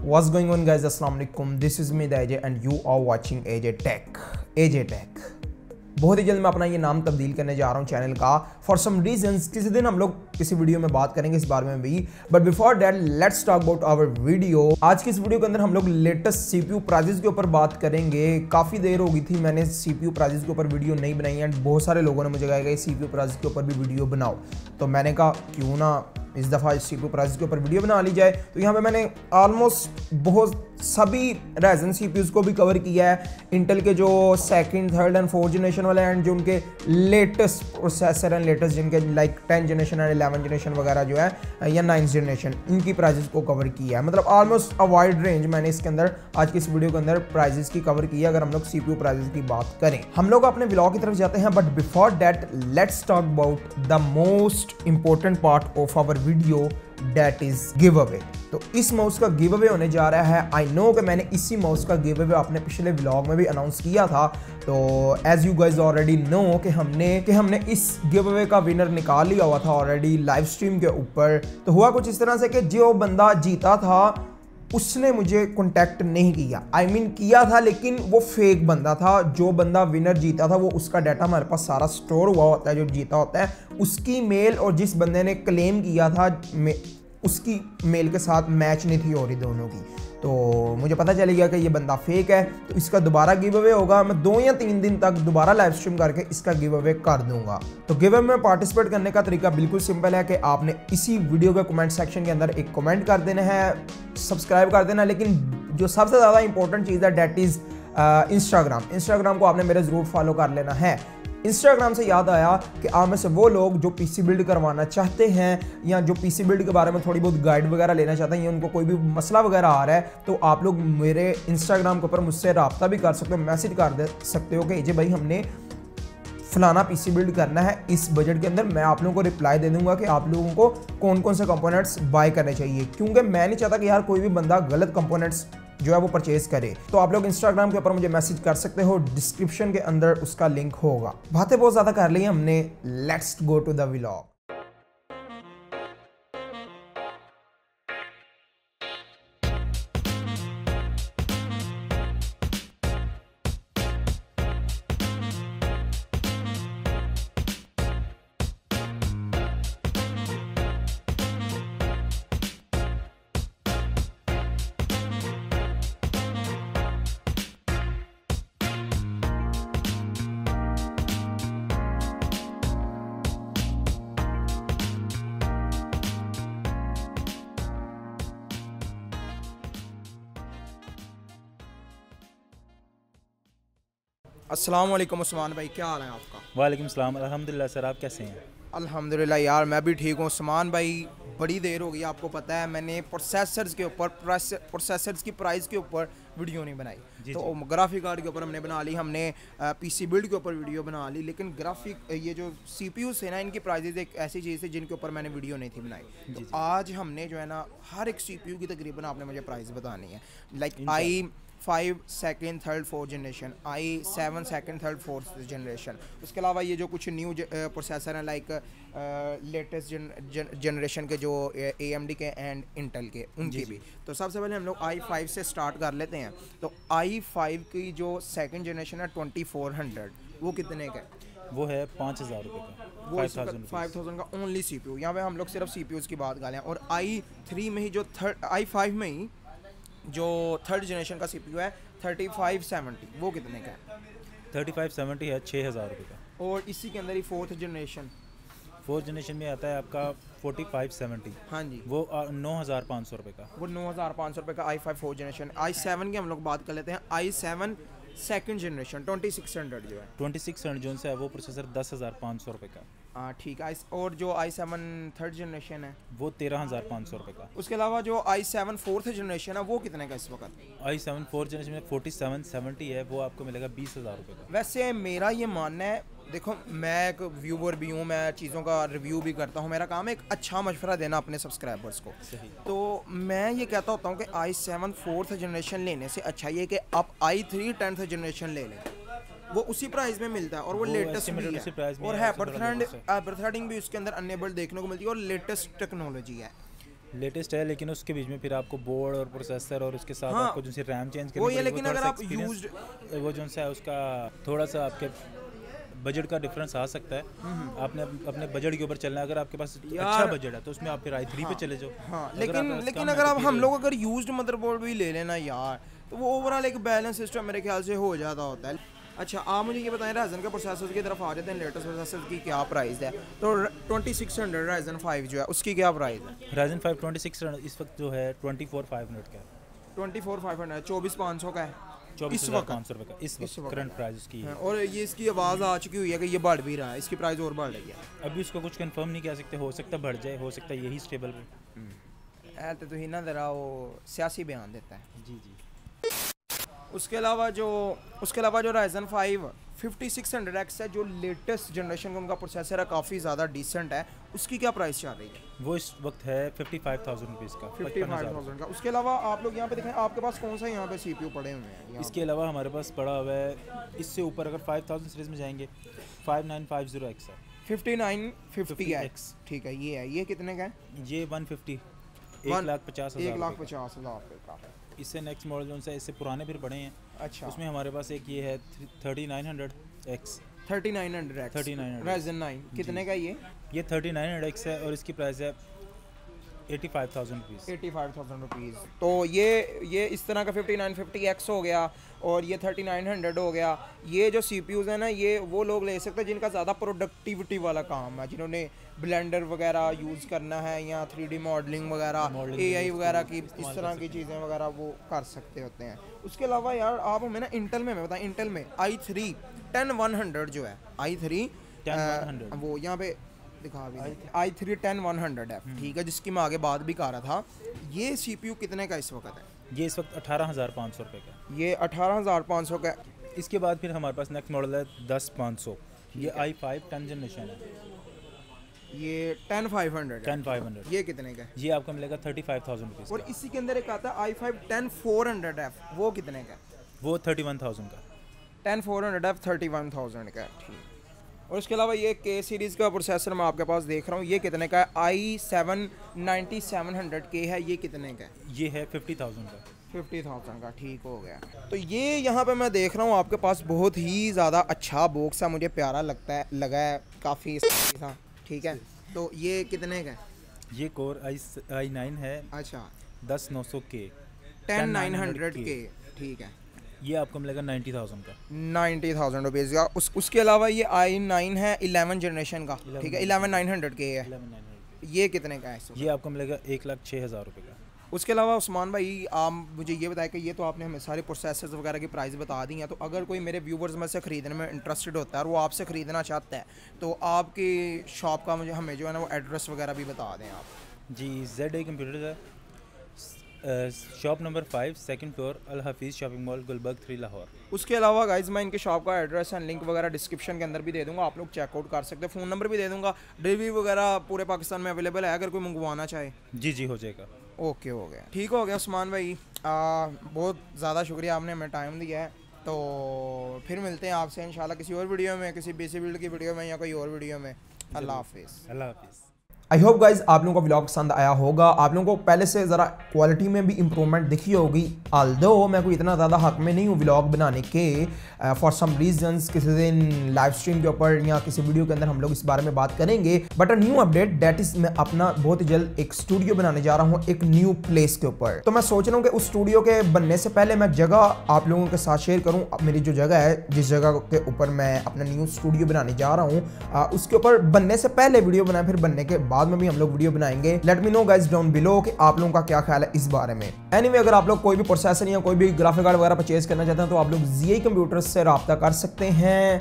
What's going on guys, अस्सलाम वालेकुम, this is me AJ and you are watching AjTech। AjTech बहुत ही जल्द मैं अपना ये नाम तब्दील करने जा रहा हूँ चैनल का फॉर सम रीजंस। किसी दिन हम लोग किसी वीडियो में बात करेंगे इस बारे में भी, but before that let's talk about our video. आज की इस वीडियो के अंदर हम लोग लेटेस्ट सीपीयू प्राइजेस के ऊपर बात करेंगे। काफ़ी देर हो गई थी मैंने सीपीयू प्राइजेस के ऊपर वीडियो नहीं बनाई एंड बहुत सारे लोगों ने मुझे कहा कि सीपीयू प्राइजेस के ऊपर भी वीडियो बनाओ, तो मैंने कहा क्यों ना इस दफ़ा इस सीपीयू प्राइस के ऊपर वीडियो बना ली जाए। तो यहाँ पे मैंने ऑलमोस्ट बहुत सभी राइजन सीपीयूज़ को भी कवर किया है, इंटेल के जो second, third and fourth generation वाले एंड जो उनके लेटेस्ट प्रोसेसर एंड लेटेस्ट जिनके लाइक 10 जनरेशन एंड 11 जनरेशन वगैरह जो है या 9th जनरेशन, इनकी प्राइजेस को कवर किया है। मतलब ऑलमोस्ट अ वाइड रेंज मैंने इसके अंदर आज की इस वीडियो के अंदर प्राइजेस की कवर की है। अगर हम लोग सीपीयू प्राइजेस की बात करें, हम लोग अपने व्लॉग की तरफ जाते हैं, but before that let's talk about the most important part of our video, that is give away. तो इस माउस का गिव अवे होने जा रहा है। आई नो कि मैंने इसी माउस का गिव अवे अपने पिछले व्लॉग में भी अनाउंस किया था। तो as you guys already know कि हमने इस गिव अवे का विनर निकाल लिया हुआ था ऑलरेडी लाइव स्ट्रीम के ऊपर। तो हुआ कुछ इस तरह से कि जो बंदा जीता था उसने मुझे कांटेक्ट नहीं किया, आई मीन किया था लेकिन वो फेक बंदा था। जो बंदा विनर जीता था वो उसका डाटा हमारे पास सारा स्टोर हुआ होता है, जो जीता होता है उसकी मेल और जिस बंदे ने क्लेम किया था उसकी मेल के साथ मैच नहीं थी हो रही दोनों की। तो मुझे पता चल गया कि ये बंदा फेक है, तो इसका दोबारा गिव अवे होगा। मैं 2 या 3 दिन तक दोबारा लाइव स्ट्रीम करके इसका गिव अवे कर दूंगा। तो गिव अवे में पार्टिसिपेट करने का तरीका बिल्कुल सिंपल है कि आपने इसी वीडियो के कमेंट सेक्शन के अंदर एक कमेंट कर देना है, सब्सक्राइब कर देना, लेकिन जो सबसे ज़्यादा इंपॉर्टेंट चीज़ है डेट इज़ इंस्टाग्राम को आपने मेरे ज़रूर फॉलो कर लेना है। इंस्टाग्राम से याद आया कि आप में से वो लोग जो पीसी बिल्ड करवाना चाहते हैं या जो पीसी बिल्ड के बारे में थोड़ी बहुत गाइड वगैरह लेना चाहते हैं या उनको कोई भी मसला वगैरह आ रहा है, तो आप लोग मेरे इंस्टाग्राम के ऊपर मुझसे रब्ता भी कर सकते हो, मैसेज कर दे सकते हो कि भाई हमने फलाना पीसी बिल्ड करना है इस बजट के अंदर। मैं आप लोगों को रिप्लाई दे दूंगा कि आप लोगों को कौन कौन से कंपोनेंट्स बाय करने चाहिए, क्योंकि मैं नहीं चाहता कि यार कोई भी बंदा गलत कंपोनेंट्स जो है वो परचेज करे। तो आप लोग इंस्टाग्राम के ऊपर मुझे मैसेज कर सकते हो, डिस्क्रिप्शन के अंदर उसका लिंक होगा। बातें बहुत ज़्यादा कर ली हमने, let's go to the vlog. अस्सलाम वालेकुम उस्मान भाई, क्या हाल है आपका? वालेकुम सलाम, अल्हम्दुलिल्लाह सर, आप कैसे हैं? अल्हम्दुलिल्लाह यार मैं भी ठीक हूँ। उस्मान भाई बड़ी देर हो गई, आपको पता है मैंने प्रोसेसर्स के ऊपर प्रोसेसर्स की प्राइस के ऊपर वीडियो नहीं बनाई। तो ग्राफिक कार्ड के ऊपर हमने बना ली, हमने पीसी बिल्ड के ऊपर वीडियो बना ली, लेकिन ग्राफिक ये जो सीपीयूज़ है ना, इनकी प्राइजेज एक ऐसी चीज़ है जिनके ऊपर मैंने वीडियो नहीं थी बनाई। तो आज हमने जो है ना हर एक सीपीयू की तकरीबन आपने मुझे प्राइस बतानी है, like i5 second, third, fourth generation, i7 second, third, fourth generation. उसके अलावा ये जो कुछ न्यू प्रोसेसर हैं लाइक लेटेस्ट जनरेशन के जो AMD के एंड इंटेल के, उनकी भी। तो सबसे पहले हम लोग i5 से स्टार्ट कर लेते हैं। तो i5 की जो सेकंड जनरेशन है 2400, वो कितने का है? वो है 5000 रुपये का, वो 5000 का ओनली CPU। यहाँ पे हम लोग सिर्फ CPUs की बात कर रहे हैं। और i3 में ही जो i5 में ही जो थर्ड जनरेशन का CPU है 3570, वो कितने का है? 3570 है 6000 रुपये का। और इसी के अंदर ही फोर्थ जनरेशन में आता है आपका 4570, हाँ जी, वो 9500 रुपये का। वो 9500 रुपये का i5 फोर्थ जनरेशन। i7 की हम लोग बात कर लेते हैं। i7 सेकंड जनरेशन 2600 जो है, 2600 जो है वो प्रोसेसर 10500 रुपये का। हाँ ठीक है। और जो i7 थर्ड जनरेशन है वो 13500 रुपये का। उसके अलावा जो i7 फोर्थ जनरेशन है वो कितने का इस वक्त? i7 फोर्थ जनरेशन में 4770 है, वो आपको मिलेगा 20000 रुपये का। वैसे मेरा ये मानना है, देखो मैं एक व्यूवर भी हूँ, मैं चीज़ों का रिव्यू भी करता हूँ, मेरा काम है एक अच्छा मशवरा देना अपने सब्सक्राइबर्स को। तो मैं ये कहता होता हूँ कि i7 फोर्थ जनरेशन लेने से अच्छा ये कि आप i3 10th जनरेशन ले लें, वो उसी प्राइस में मिलता है और वो लेटेस्ट भी है और है, बर्थथ्रेडिंग भी उसके अंदर अनेबल देखने को मिलती है और लेटेस्ट टेक्नोलॉजी है। लेटेस्ट है, लेकिन उसके बीच में फिर आपको बोर्ड और प्रोसेसर और उसके साथ आपको जो रैम चेंज करनी वो ये, पड़ेगी, लेकिन अगर आप यूज्ड वो जो है उसका थोड़ा सा आपके बजट का डिफरेंस आ सकता है। आपने अपने बजट के ऊपर चलना है। अगर आपके पास अच्छा बजट है तो उसमें आप फिर i3 पे चले जाओ। हाँ, लेकिन अगर आप हम लोग अगर यूज्ड मदरबोर्ड भी ले लेना यार, तो वो ओवरऑल एक बैलेंस सिस्टम मेरे ख्याल से हो जाता होता है। अच्छा, आप मुझे ये बताएं, राइजन के प्रोसेसर की तरफ आ जाते हैं। लेटेस्ट प्रोसेसर की क्या प्राइस है? तो 2600 राइजन 5 जो है उसकी क्या प्राइस है? राइजन 5 2600 इस वक्त जो है 24500 का है। 24500 24500 का है इस वक्त 500 रुपये का इस वक्त करंट प्राइस उसकी है। और ये इसकी आवाज़ आ चुकी हुई है कि ये बढ़ भी रहा है, इसकी प्राइस और बढ़ रही है। अभी उसको कुछ कंफर्म नहीं कह सकते, हो सकता बढ़ जाए, हो सकता यही स्टेबल है। तो ही ना ज़रा वो सियासी बयान देता है। जी जी। उसके अलावा जो राइजन 5 5600X है, जो लेटेस्ट जनरेशन का उनका प्रोसेसर है, काफ़ी ज़्यादा डिसेंट है, उसकी क्या प्राइस चल रही है? वो इस वक्त है 55,000 रुपीज़ का, 55,000 का। उसके अलावा आप लोग यहाँ पे देखें, आपके पास कौन सा यहाँ पे CPU पड़े हुए हैं? इसके अलावा हमारे पास पड़ा हुआ है, इससे ऊपर अगर 5000 सीरीज़ में जाएंगे 5950X है। 5950X, ठीक है। ये कितने का है? ये 150 1,50,000 1,50,000 का। इससे नेक्स्ट मॉडल जो है इससे पुराने फिर पड़े हैं। अच्छा, उसमें हमारे पास एक ये है 3900X। 3900 Ryzen 9 कितने का? ये 3900X है और इसकी प्राइस है 85,000 रुपीज़। 85,000 रुपीज़। तो ये इस तरह का 5950X हो गया और ये 3900 हो गया। ये जो CPUs है ना, ये वो लोग ले सकते हैं जिनका ज़्यादा प्रोडक्टिविटी वाला काम है, जिन्होंने ब्लेंडर वगैरह यूज़ करना है या 3D मॉडलिंग वगैरह, AI वगैरह की इस तरह की चीज़ें वगैरह वो कर सकते होते हैं। उसके अलावा यार आप हमें ना इंटेल में बताएं, इंटेल में i3 10100 जो है, i3 10100 वो यहाँ पे दिखा भी i3 10100 है, ठीक है, जिसकी मैं आगे बात भी कर रहा था। ये CPU कितने का इस वक्त है? ये इस वक्त 18,500 रुपये का। ये 18,500 का। इसके बाद फिर हमारे पास नेक्स्ट मॉडल है 10500। ये i5 10 जनरेशन है। ये 10500 ये कितने का है? ये आपको मिलेगा 35,000 रुपीज़। और इसी के अंदर एक आता है i5 10400F, वो कितने का है? वो 31,000 का। 10400F 31,000 का है, ठीक। और उसके अलावा ये K सीरीज़ का प्रोसेसर मैं आपके पास देख रहा हूँ, ये कितने का है? i7 9700K है, ये कितने का है? ये है 50,000 का। 50,000 का, ठीक हो गया। तो ये यहाँ पे मैं देख रहा हूँ आपके पास बहुत ही ज़्यादा अच्छा बॉक्स है, मुझे प्यारा लगा है काफ़ी, ठीक है। तो ये कितने का है? ये कोर i9 है। अच्छा, 10900K 10900K, ठीक है। ये आपको मिलेगा 90,000 का। 90,000 रुपीज़ का। उसके अलावा ये i9 है 11 जनरेशन का, ठीक है, 11900K है। 11,900 ये कितने का है? ये आपको मिलेगा 1,06,000 रुपये का। उसके अलावा उस्मान भाई, आप मुझे ये बताया कि ये तो आपने हमें सारे प्रोसेसर्स वगैरह की प्राइस बता दी हैं, तो अगर कोई मेरे व्यूवर्स में से ख़रीदने में इंटरेस्टेड होता है और वो आपसे ख़रीदना चाहता है, तो आपकी शॉप का हमें जो है ना वो एड्रेस वगैरह भी बता दें आप। जी, ZA कंप्यूटर्स है, शॉप नंबर 5 सेकंड फ्लोर, अल हफीज़ शॉपिंग मॉल, गुलबर्ग 3 लाहौर। उसके अलावा गाइज मैं इनके शॉप का एड्रेस एंड लिंक वगैरह डिस्क्रिप्शन के अंदर भी दे दूंगा, आप लोग चेकआउट कर सकते हैं। फ़ोन नंबर भी दे दूंगा। डिलीवरी वगैरह पूरे पाकिस्तान में अवेलेबल है अगर कोई मंगवाना चाहे। जी जी, हो जाएगा। ओके, हो गया, ठीक हो गया उस्मान भाई। बहुत ज़्यादा शुक्रिया, आपने हमें टाइम दिया है। तो फिर मिलते हैं आपसे इंशाल्लाह किसी और वीडियो में, किसी बेसिक बिल्ड की वीडियो में या कोई और वीडियो में। अल्लाह हाफिज़। अल्लाह हाफिज़। आई होप गाइज आप लोगों को व्लॉग पसंद आया होगा। आप लोगों को पहले से ज़रा क्वालिटी में भी इम्प्रूवमेंट दिखी होगी। ऑल्दो मैं कोई इतना ज़्यादा हक में नहीं हूँ व्लॉग बनाने के, फॉर सम रीजंस किसी दिन लाइव स्ट्रीम के ऊपर या किसी वीडियो के अंदर हम लोग इस बारे में बात करेंगे। But a new update that is मैं अपना बहुत ही जल्द एक स्टूडियो बनाने जा रहा हूँ एक न्यू प्लेस के ऊपर। तो मैं सोच रहा हूँ कि उस स्टूडियो के बनने से पहले मैं जगह आप लोगों के साथ शेयर करूँ। मेरी जो जगह है, जिस जगह के ऊपर मैं अपना न्यू स्टूडियो बनाने जा रहा हूँ, उसके ऊपर बनने से पहले वीडियो बनाए, फिर बनने के बाद में भी हम लोग वीडियो बनाएंगे। Let me know guys down below कि आप लोगों का क्या ख्याल है इस बारे में। एनीवे, अगर आप लोग कोई भी प्रोसेसर या कोई भी ग्राफिक कार्ड वगैरह परचेज करना चाहते हैं तो आप लोग ZA कंप्यूटर्स से राब्ता कर सकते हैं।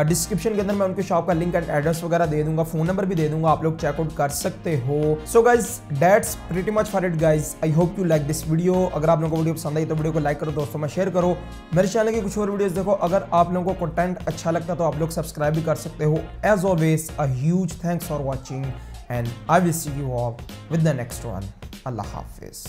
डिस्क्रिप्शन के अंदर मैं उनके शॉप का लिंक एंड एड्रेस वगैरह दे दूंगा, फोन नंबर भी दे दूंगा, आप लोग चेकआउट कर सकते हो। So guys that's pretty much for it guys. I hope you like this video. अगर आप लोगों को वीडियो पसंद आई तो वीडियो को लाइक करो, दोस्तों में शेयर करो। मेरे चैनल की कुछ और वीडियोस देखो। अगर आप लोगों को कंटेंट अच्छा लगता है तो आप लोग सब्सक्राइब भी कर सकते हो। As always a huge thanks for watching and I will see you all with the next one. Allah Hafiz.